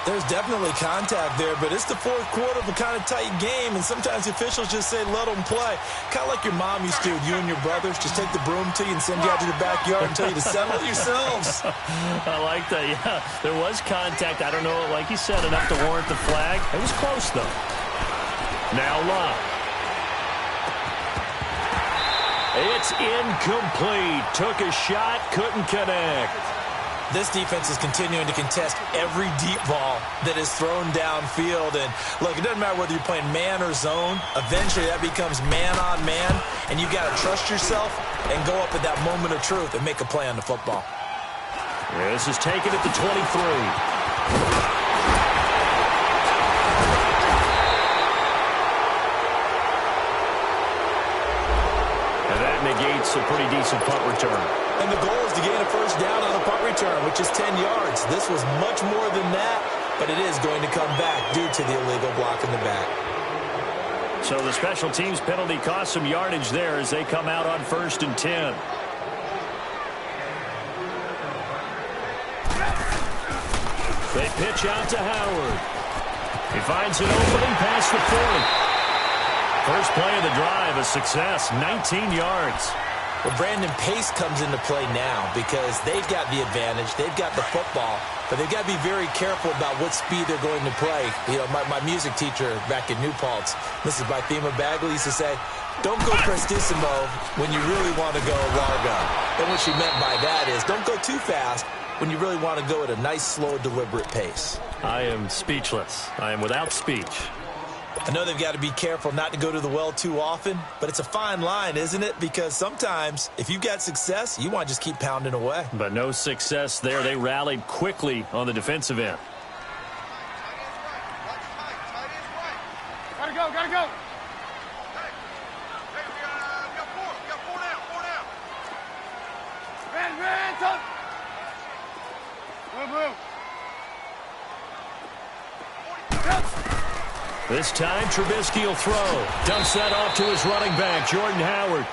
There's definitely contact there, but it's the fourth quarter of a kind of tight game, and sometimes officials just say let them play. Kind of like your mom used to with you and your brothers. Just take the broom to you and send you out to the backyard and tell you to settle it yourselves. I like that, yeah. There was contact. I don't know, like you said, enough to warrant the flag. It was close, though. Now Love. It's incomplete. Took a shot, couldn't connect. This defense is continuing to contest every deep ball that is thrown downfield. And, look, it doesn't matter whether you're playing man or zone. Eventually, that becomes man on man, and you've got to trust yourself and go up at that moment of truth and make a play on the football. This is taken at the 23. Negates a pretty decent punt return. And the goal is to gain a first down on a punt return, which is 10 yards. This was much more than that, but it is going to come back due to the illegal block in the back. So the special teams penalty cost some yardage there as they come out on 1st and 10. They pitch out to Howard. He finds an opening past the 40. First play of the drive, a success, 19 yards. Well, Brandon, pace comes into play now because they've got the advantage. They've got the football, but they've got to be very careful about what speed they're going to play. You know, my music teacher back in New Paltz, Mrs. Bythema Bagley, used to say, don't go prestissimo when you really want to go largo. And what she meant by that is don't go too fast when you really want to go at a nice, slow, deliberate pace. I am speechless. I am without speech. I know they've got to be careful not to go to the well too often, but it's a fine line, isn't it? Because sometimes, if you've got success, you want to just keep pounding away. But no success there. They rallied quickly on the defensive end. Gotta go, gotta go. We got four down. Man, tough. Move. This time, Trubisky will throw. Dumps that off to his running back, Jordan Howard.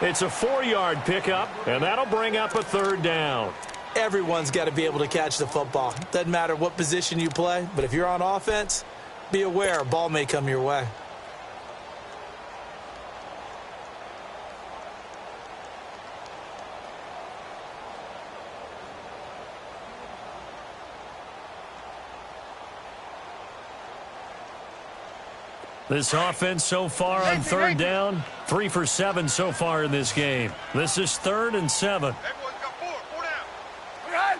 It's a 4-yard pickup, and that'll bring up a 3rd down. Everyone's got to be able to catch the football. Doesn't matter what position you play, but if you're on offense, be aware a ball may come your way. This offense so far on 3rd down, 3 for 7 so far in this game. This is 3rd and 7. Everyone's got four down. All right.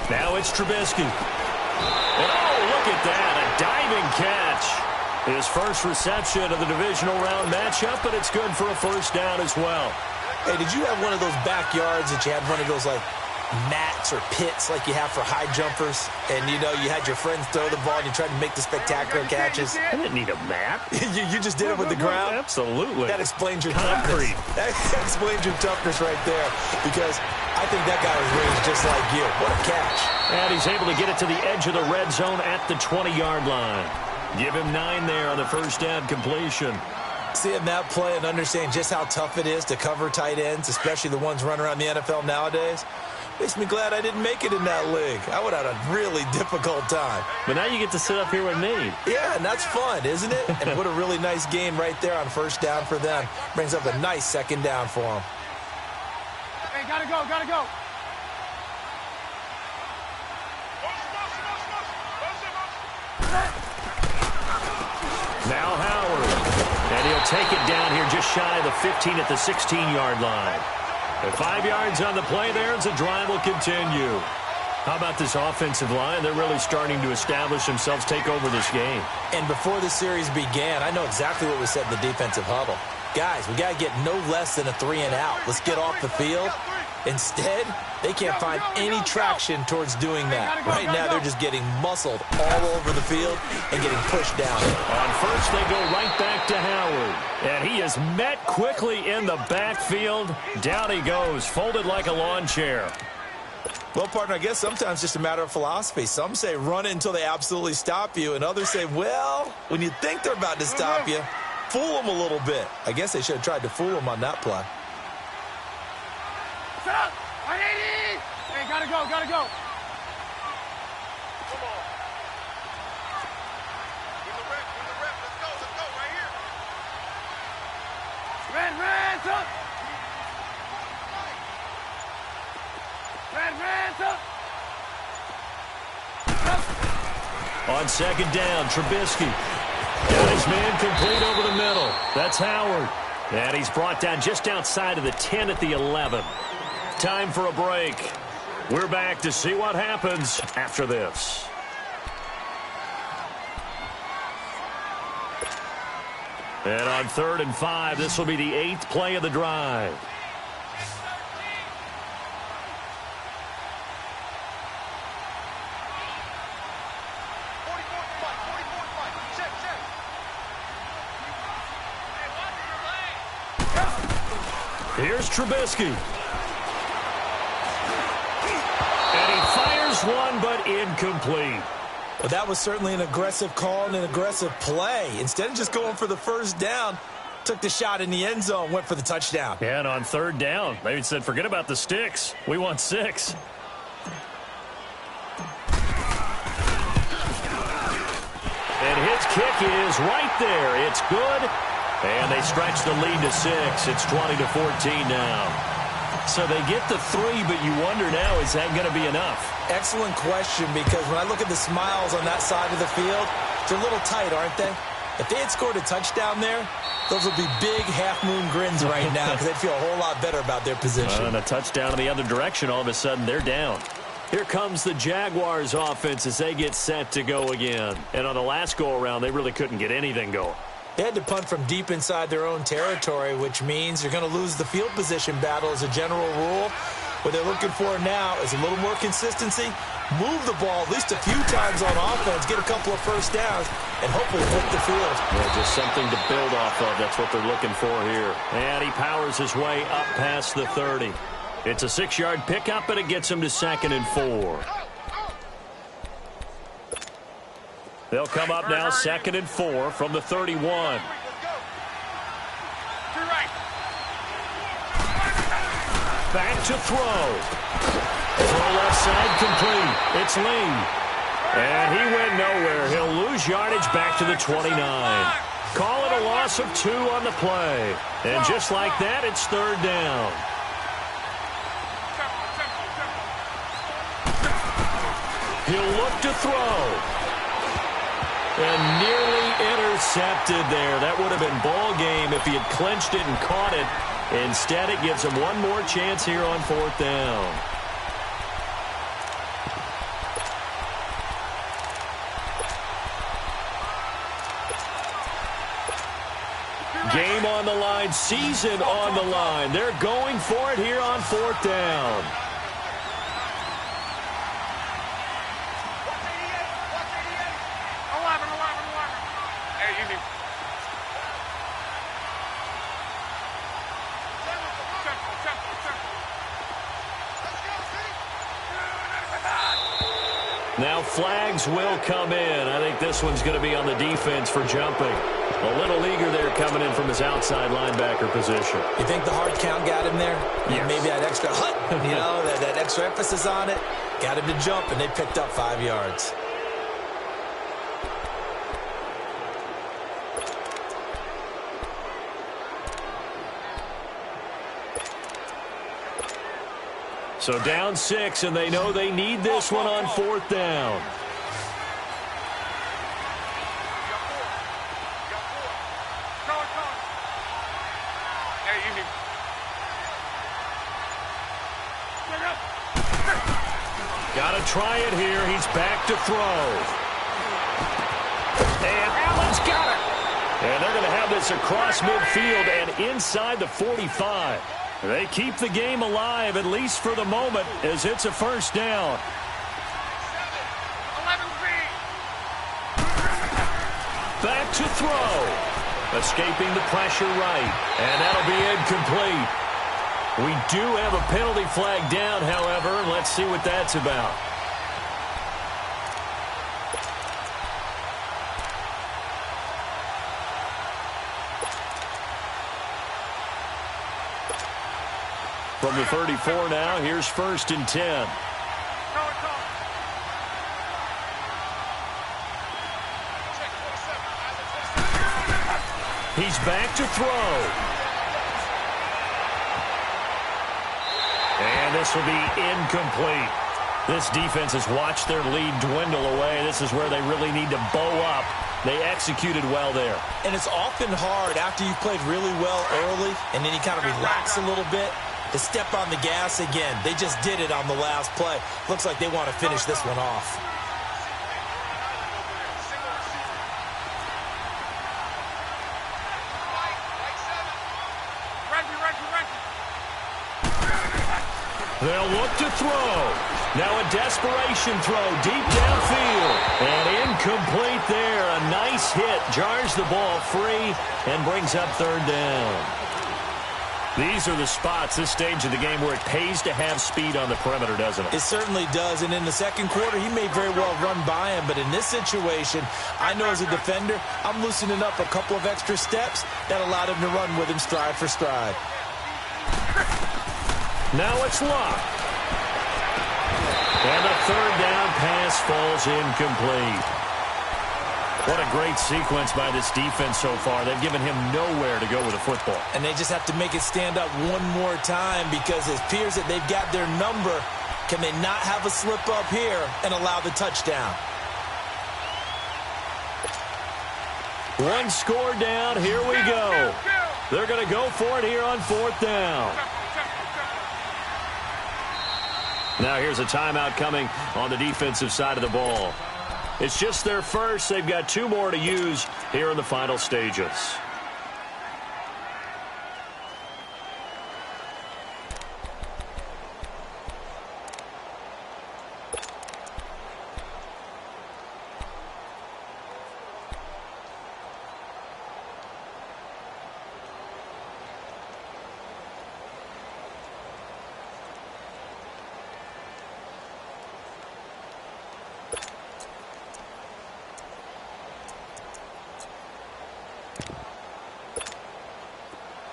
Now it's Trubisky. And oh, look at that, a diving catch. His first reception of the divisional round matchup, but it's good for a first down as well. Hey, did you have one of those backyards that you had one of those, like, mats or pits like you have for high jumpers? And, you know, you had your friends throw the ball and you tried to make the spectacular catches? I didn't need a mat. you just did it with the ground? Absolutely. That explains your Concrete. toughness. That explains your toughness right there, because I think that guy was raised just like you. What a catch. And he's able to get it to the edge of the red zone at the 20-yard line. Give him 9 there on the first down completion. Seeing that play and understanding just how tough it is to cover tight ends, especially the ones running around the NFL nowadays, makes me glad I didn't make it in that league. I would have had a really difficult time. But now you get to sit up here with me. Yeah, and that's fun, isn't it? And what a really nice game right there on first down for them. Brings up a nice second down for them. Hey, gotta go, gotta go. Now Howard. And he'll take it down here just shy of the 15 at the 16-yard line. And 5 yards on the play there as the drive will continue. How about this offensive line? They're really starting to establish themselves, take over this game. And before the series began, I know exactly what we said in the defensive huddle. Guys, we got to get no less than a 3-and-out. Let's get off the field. Instead, they can't find any traction towards doing that. Right now, they're just getting muscled all over the field and getting pushed down. On first, they go right back to Howard. And he is met quickly in the backfield. Down he goes, folded like a lawn chair. Well, partner, I guess sometimes it's just a matter of philosophy. Some say run it until they absolutely stop you, and others say, well, when you think they're about to stop you, fool them a little bit. I guess they should have tried to fool them on that play. Set up! 180! Hey, gotta go, gotta go. Come on. Win the rep, let's go, right here. Red, up! Red, up! On second down, Trubisky. Got his man complete over the middle. That's Howard. And he's brought down just outside of the 10 at the 11. Time for a break. We're back to see what happens after this. And on 3rd and 5, this will be the 8th play of the drive. Here's Trubisky. And he fires one, but incomplete. Well, that was certainly an aggressive call and an aggressive play. Instead of just going for the first down, took the shot in the end zone, went for the touchdown. Yeah, and on 3rd down, they said, forget about the sticks. We want 6. And his kick is right there. It's good. And they stretch the lead to 6. It's 20-14 now. So they get the 3, but you wonder now, is that going to be enough? Excellent question, because when I look at the smiles on that side of the field, they're a little tight, aren't they? If they had scored a touchdown there, those would be big half-moon grins right now because they'd feel a whole lot better about their position. And a touchdown in the other direction, all of a sudden they're down. Here comes the Jaguars offense as they get set to go again. And on the last go-around, they really couldn't get anything going. They had to punt from deep inside their own territory, which means you're going to lose the field position battle as a general rule. What they're looking for now is a little more consistency, move the ball at least a few times on offense, get a couple of first downs, and hopefully flip the field. Yeah, just something to build off of. That's what they're looking for here. And he powers his way up past the 30. It's a 6-yard pickup, and it gets him to 2nd and 4. They'll come up now 2nd and 4 from the 31. Back to throw. Throw left side complete. It's Lee. And he went nowhere. He'll lose yardage back to the 29. Call it a loss of 2 on the play. And just like that, it's 3rd down. He'll look to throw. And nearly intercepted there. That would have been ball game if he had clinched it and caught it. Instead, it gives him one more chance here on 4th down. Game on the line, season on the line. They're going for it here on 4th down. Now flags will come in. I think this one's going to be on the defense for jumping. A little eager there coming in from his outside linebacker position. You think the hard count got him there? Yes. Maybe that extra that extra emphasis on it. Got him to jump, and they picked up 5 yards. So down 6, and they know they need this one on 4th down. Got to try it here. He's back to throw. And Allen's got it. And they're going to have this across midfield and inside the 45. They keep the game alive, at least for the moment, as it's a 1st down. Back to throw. Escaping the pressure right. And that'll be incomplete. We do have a penalty flag down, however, and let's see what that's about. From the 34 now, here's 1st and 10. He's back to throw. And this will be incomplete. This defense has watched their lead dwindle away. This is where they really need to bow up. They executed well there. And it's often hard after you've played really well early and then you kind of relax a little bit to step on the gas again. They just did it on the last play. Looks like they want to finish this one off. They'll look to throw. Now a desperation throw deep downfield. And incomplete there. A nice hit. Jars the ball free and brings up 3rd down. These are the spots, this stage of the game, where it pays to have speed on the perimeter, doesn't it? It certainly does. And in the second quarter, he may very well run by him. But in this situation, I know as a defender, I'm loosening up a couple of extra steps that allowed him to run with him stride for stride. Now it's locked. And the 3rd down pass falls incomplete. What a great sequence by this defense so far. They've given him nowhere to go with the football. And they just have to make it stand up one more time because it appears that they've got their number. Can they not have a slip up here and allow the touchdown? One score down. Here we go. They're going to go for it here on 4th down. Now here's a timeout coming on the defensive side of the ball. It's just their first. They've got 2 more to use here in the final stages.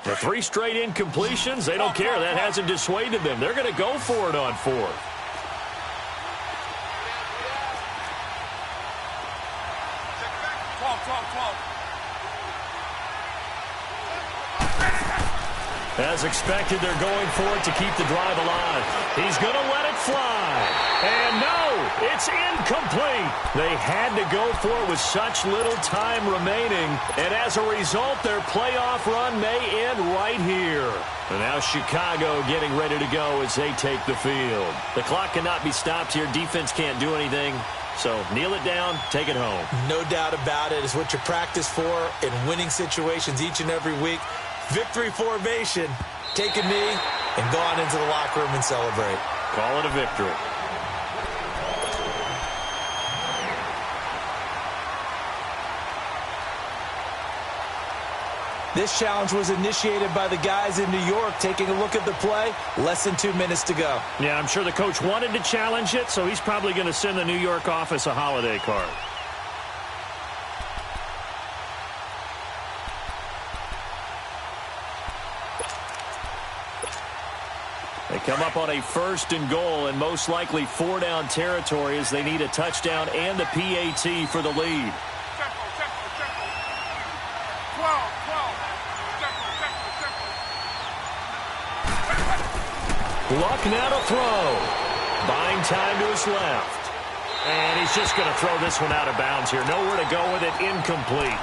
The 3 straight incompletions, they don't care. That hasn't dissuaded them. They're going to go for it on 4th. As expected, they're going for it to keep the drive alive. He's going to let it fly. And no, it's incomplete. They had to go for it with such little time remaining. And as a result, their playoff run may end right here. And now Chicago getting ready to go as they take the field. The clock cannot be stopped here. Defense can't do anything. So kneel it down, take it home. No doubt about it. It's what you practice for in winning situations each and every week. Victory formation. Take a knee and go on into the locker room and celebrate. Call it a victory. This challenge was initiated by the guys in New York. Taking a look at the play, less than 2 minutes to go. Yeah, I'm sure the coach wanted to challenge it, so he's probably going to send the New York office a holiday card. They come up on a 1st and goal and most likely 4-down territory as they need a touchdown and the PAT for the lead. Luck now to throw. Buying time to his left. And he's just going to throw this one out of bounds here. Nowhere to go with it. Incomplete.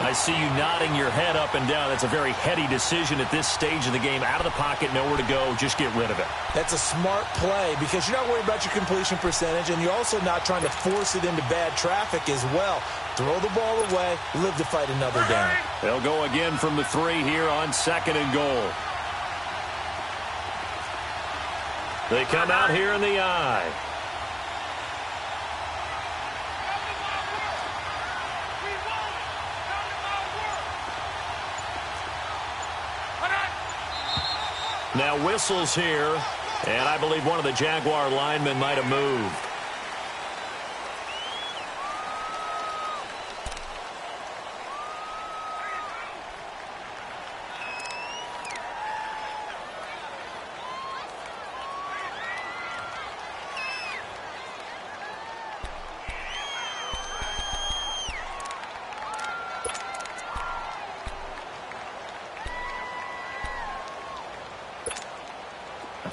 I see you nodding your head up and down. That's a very heady decision at this stage of the game. Out of the pocket, nowhere to go. Just get rid of it. That's a smart play because you're not worried about your completion percentage, and you're also not trying to force it into bad traffic as well. Throw the ball away, live to fight another down. They'll go again from the 3 here on 2nd and goal. They come out here in the I. Now whistles here, and I believe one of the Jaguar linemen might have moved.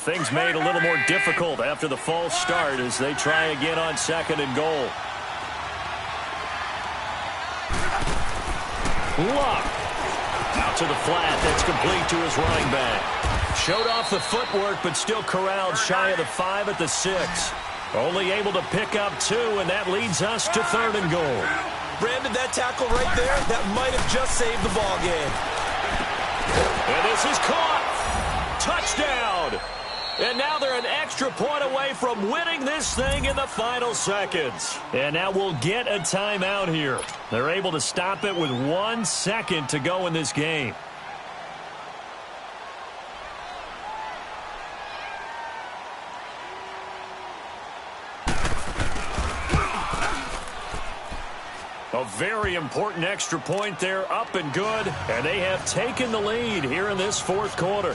Things made a little more difficult after the false start as they try again on 2nd and goal. Luck. Out to the flat. That's complete to his running back. Showed off the footwork, but still corralled shy of the 5 at the 6. Only able to pick up 2, and that leads us to 3rd and goal. Brandon, that tackle right there, that might have just saved the ball game. And this is caught. Touchdown. And now they're an extra point away from winning this thing in the final seconds. And now we'll get a timeout here. They're able to stop it with 1 second to go in this game. A very important extra point there, up and good. And they have taken the lead here in this 4th quarter.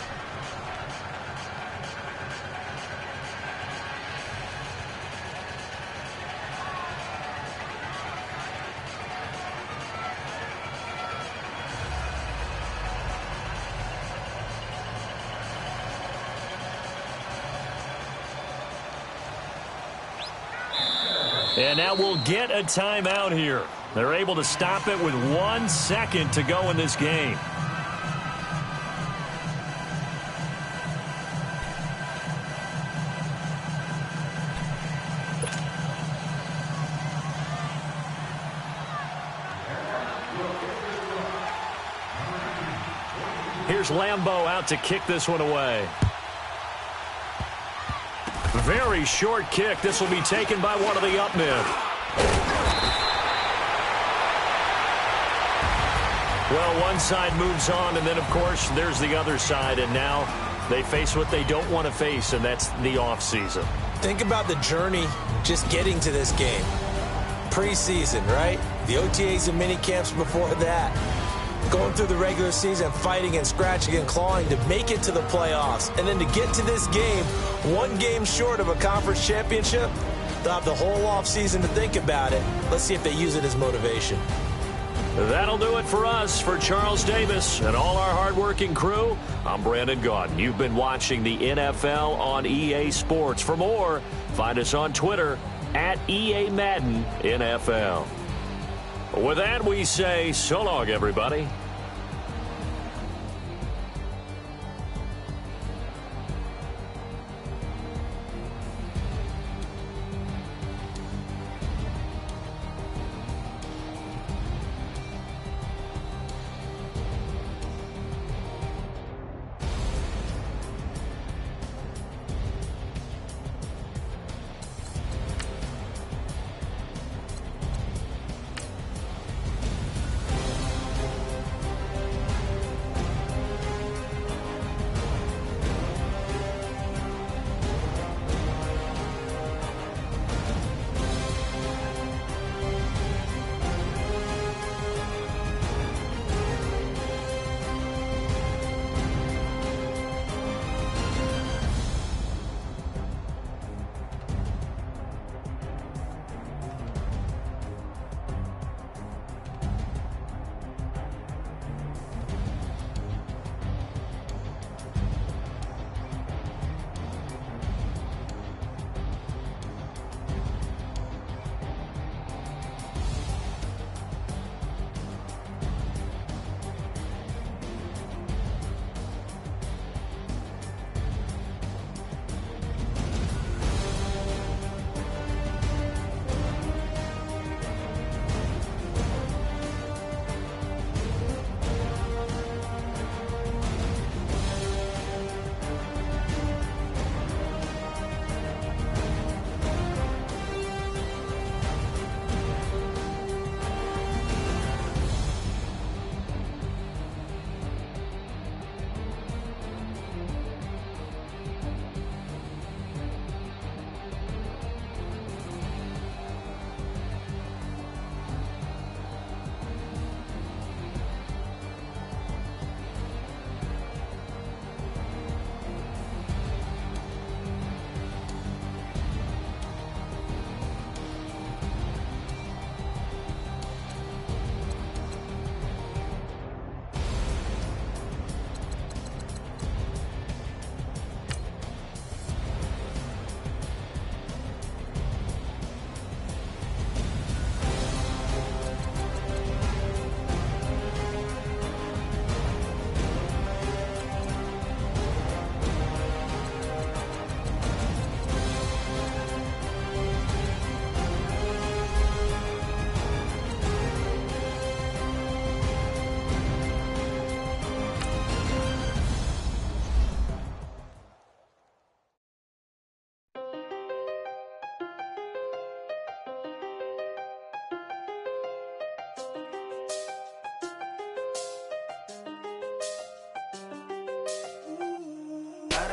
And now we'll get a timeout here. They're able to stop it with 1 second to go in this game. Here's Lambeau out to kick this one away. Very short kick. This will be taken by one of the up men. Well, one side moves on, and then, of course, there's the other side, and now they face what they don't want to face, and that's the offseason. Think about the journey just getting to this game. Preseason, right? The OTAs and mini camps before that. Going through the regular season, fighting and scratching and clawing to make it to the playoffs. And then to get to this game, 1 game short of a conference championship, they'll have the whole offseason to think about it. Let's see if they use it as motivation. That'll do it for us. For Charles Davis and all our hardworking crew, I'm Brandon Gaudin. You've been watching the NFL on EA Sports. For more, find us on Twitter at EA Madden NFL. With that, we say so long, everybody.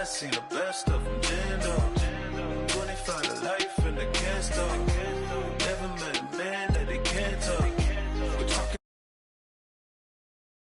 I seen the best of them, gin up.